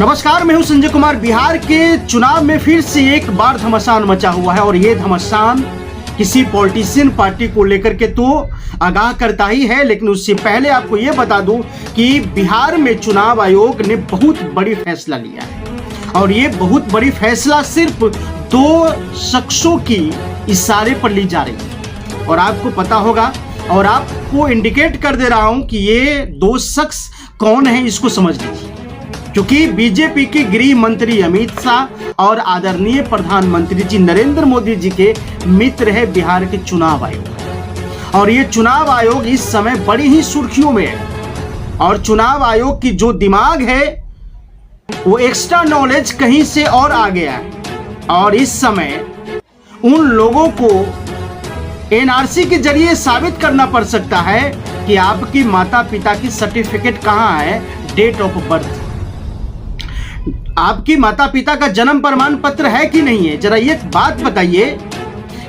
नमस्कार, मैं हूं संजय कुमार। बिहार के चुनाव में फिर से एक बार घमासान मचा हुआ है और ये घमासान किसी पॉलिटिशियन पार्टी को लेकर के तो आगाह करता ही है, लेकिन उससे पहले आपको ये बता दूं कि बिहार में चुनाव आयोग ने बहुत बड़ी फैसला लिया है और ये बहुत बड़ी फैसला सिर्फ दो शख्सों की इशारे पर ली जा रही है और आपको पता होगा और आपको इंडिकेट कर दे रहा हूं कि ये दो शख्स कौन है, इसको समझ लीजिए। क्योंकि बीजेपी के गृह मंत्री अमित शाह और आदरणीय प्रधानमंत्री जी नरेंद्र मोदी जी के मित्र है बिहार के चुनाव आयोग और ये चुनाव आयोग इस समय बड़ी ही सुर्खियों में है और चुनाव आयोग की जो दिमाग है वो एक्स्ट्रा नॉलेज कहीं से और आ गया है और इस समय उन लोगों को एनआरसी के जरिए साबित करना पड़ सकता है कि आपकी माता पिता की सर्टिफिकेट कहां है, डेट ऑफ बर्थ, आपकी माता पिता का जन्म प्रमाण पत्र है कि नहीं है। जरा ये बात बताइए,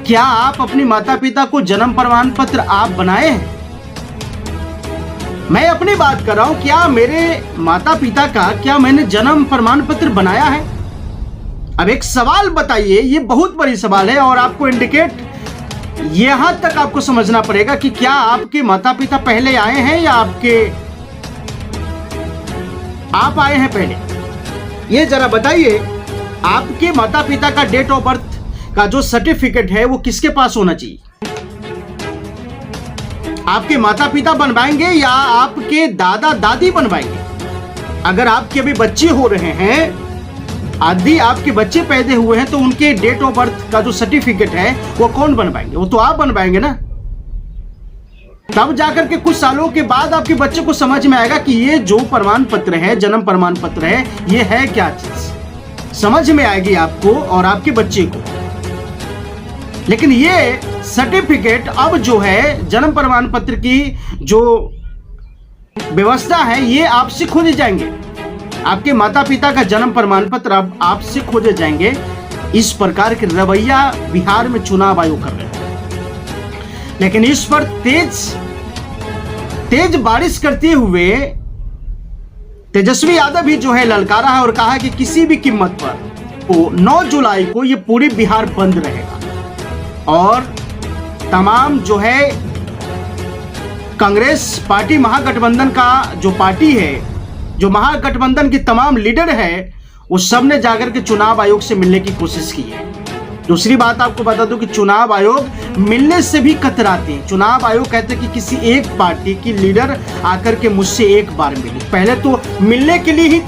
क्या आप अपनी माता पिता को जन्म प्रमाण पत्र आप बनाए हैं? मैं अपनी बात कर रहा हूं, क्या मेरे माता पिता का क्या मैंने जन्म प्रमाण पत्र बनाया है? अब एक सवाल बताइए, ये बहुत बड़ी सवाल है और आपको इंडिकेट यहां तक आपको समझना पड़ेगा कि क्या आपके माता पिता पहले आए हैं या आप आए हैं पहले। ये जरा बताइए, आपके माता पिता का डेट ऑफ बर्थ का जो सर्टिफिकेट है वो किसके पास होना चाहिए? आपके माता पिता बनवाएंगे या आपके दादा दादी बनवाएंगे? अगर आपके अभी बच्चे हो रहे हैं, आदि आपके बच्चे पैदा हुए हैं, तो उनके डेट ऑफ बर्थ का जो सर्टिफिकेट है वो कौन बनवाएंगे? वो तो आप बनवाएंगे ना। तब जाकर के कुछ सालों के बाद आपके बच्चे को समझ में आएगा कि ये जो प्रमाण पत्र है, जन्म प्रमाण पत्र है, ये है क्या चीज, समझ में आएगी आपको और आपके बच्चे को। लेकिन ये सर्टिफिकेट अब जो है जन्म प्रमाण पत्र की जो व्यवस्था है ये आपसे खोजे जाएंगे, आपके माता पिता का जन्म प्रमाण पत्र अब आपसे खोजे जाएंगे। इस प्रकार के रवैया बिहार में चुनाव आयोग कर रहे हैं, लेकिन इस पर तेज बारिश करते हुए तेजस्वी यादव भी जो है ललकारा है और कहा कि किसी भी कीमत पर 9 जुलाई को ये पूरी बिहार बंद रहेगा और तमाम जो है कांग्रेस पार्टी महागठबंधन का जो पार्टी है, जो महागठबंधन की तमाम लीडर है, वो सब ने जाकर के चुनाव आयोग से मिलने की कोशिश की है। दूसरी बात आपको बता दूं कि चुनाव आयोग मिलने से भी कतराते हैं। चुनाव आयोग कहते हैं कि किसी एक पार्टी की लीडर आकर के मुझसे एक बार मिले। पहले तो मिलने के लिए ही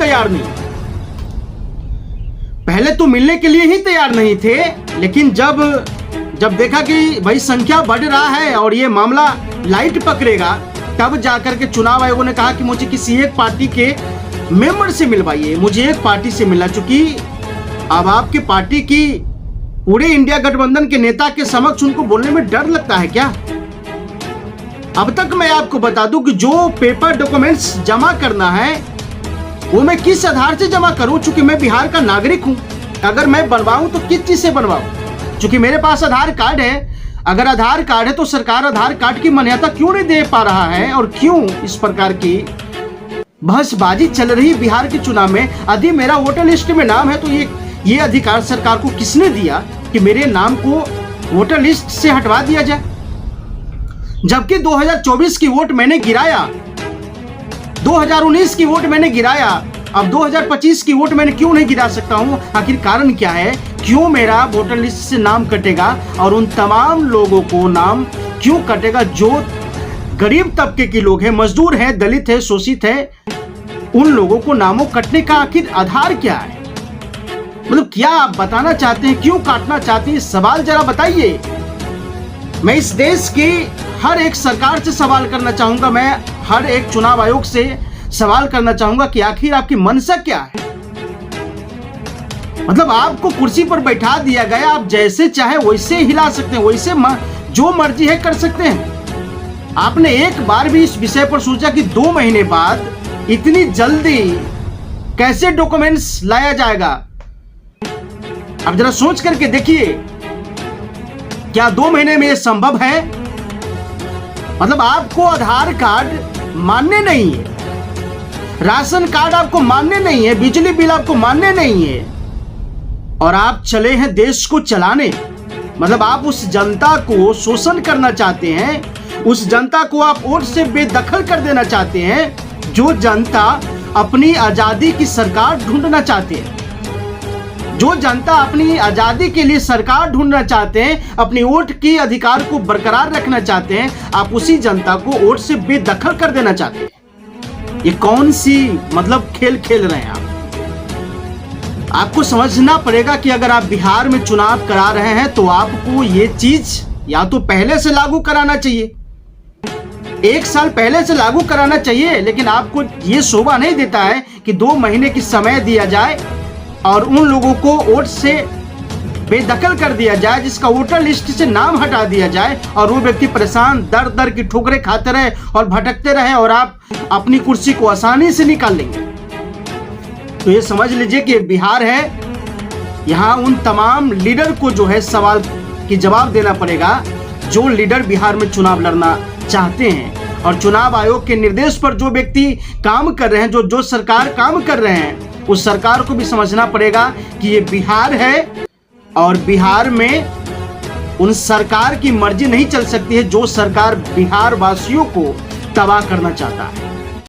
तैयार नहीं थे, लेकिन जब देखा कि भाई संख्या बढ़ रहा है और ये मामला लाइट पकड़ेगा, तब जाकर के चुनाव आयोग ने कहा कि मुझे किसी एक पार्टी के मेंबर से मिलवाइए। मुझे एक पार्टी से मिला, चूंकि अब आपके पार्टी की पूरे इंडिया गठबंधन के नेता के समक्ष उनको बोलने में डर लगता है क्या? अब तक मैं आपको बता दूं कि जो पेपर डॉक्यूमेंट्स जमा करना है वो मैं किस आधार से जमा करूं, चूंकि मैं बिहार का नागरिक हूं। अगर मैं बनवाऊं तो किस चीज से बनवाऊं? चूंकि मेरे पास आधार कार्ड है, अगर आधार कार्ड है तो सरकार आधार कार्ड की मान्यता क्यों नहीं दे पा रहा है और क्यों इस प्रकार की बहसबाजी चल रही बिहार के चुनाव में? यदि मेरा वोटर लिस्ट में नाम है तो ये अधिकार सरकार को किसने दिया कि मेरे नाम को वोटर लिस्ट से हटवा दिया जाए? जबकि 2024 की वोट मैंने गिराया, 2019 की वोट मैंने गिराया, अब 2025 की वोट मैंने क्यों नहीं गिरा सकता हूं? आखिर कारण क्या है? क्यों मेरा वोटर लिस्ट से नाम कटेगा और उन तमाम लोगों को नाम क्यों कटेगा जो गरीब तबके के लोग हैं, मजदूर हैं, दलित है, शोषित है, उन लोगों को नामों कटने का आखिर आधार क्या है? मतलब क्या आप बताना चाहते हैं, क्यों काटना चाहते हैं? सवाल जरा बताइए। मैं इस देश की हर एक सरकार से सवाल करना चाहूंगा, मैं हर एक चुनाव आयोग से सवाल करना चाहूंगा कि आखिर आपकी मंशा क्या है? मतलब आपको कुर्सी पर बैठा दिया गया, आप जैसे चाहे वैसे हिला सकते हैं, वैसे जो मर्जी है कर सकते हैं। आपने एक बार भी इस विषय पर सोचा कि 2 महीने बाद इतनी जल्दी कैसे डॉक्यूमेंट्स लाया जाएगा? अब जरा सोच करके देखिए, क्या 2 महीने में यह संभव है? मतलब आपको आधार कार्ड मान्य नहीं है, राशन कार्ड आपको मान्य नहीं है, बिजली बिल आपको मान्य नहीं है, और आप चले हैं देश को चलाने। मतलब आप उस जनता को शोषण करना चाहते हैं, उस जनता को आप वोट से बेदखल कर देना चाहते हैं, जो जनता अपनी आजादी की सरकार ढूंढना चाहते हैं, जो जनता अपनी आजादी के लिए सरकार ढूंढना चाहते हैं, अपनी वोट के अधिकार को बरकरार रखना चाहते हैं, आप उसी जनता को वोट से बेदखल कर देना चाहते हैं। ये कौन सी मतलब खेल खेल रहे हैं आप? आपको समझना पड़ेगा कि अगर आप बिहार में चुनाव करा रहे हैं तो आपको ये चीज या तो पहले से लागू कराना चाहिए, 1 साल पहले से लागू कराना चाहिए, लेकिन आपको ये शोभा नहीं देता है कि 2 महीने की समय दिया जाए और उन लोगों को वोट से बेदखल कर दिया जाए, जिसका वोटर लिस्ट से नाम हटा दिया जाए, और वो व्यक्ति परेशान दर दर की ठोकरें खाते रहे और भटकते रहे, और आप अपनी कुर्सी को आसानी से निकाल लेंगे। तो ये समझ लीजिए कि बिहार है, यहाँ उन तमाम लीडर को जो है सवाल की जवाब देना पड़ेगा, जो लीडर बिहार में चुनाव लड़ना चाहते हैं, और चुनाव आयोग के निर्देश पर जो व्यक्ति काम कर रहे हैं, जो सरकार काम कर रहे हैं, उस सरकार को भी समझना पड़ेगा कि ये बिहार है, और बिहार में उन सरकार की मर्जी नहीं चल सकती है जो सरकार बिहार वासियों को तबाह करना चाहता है।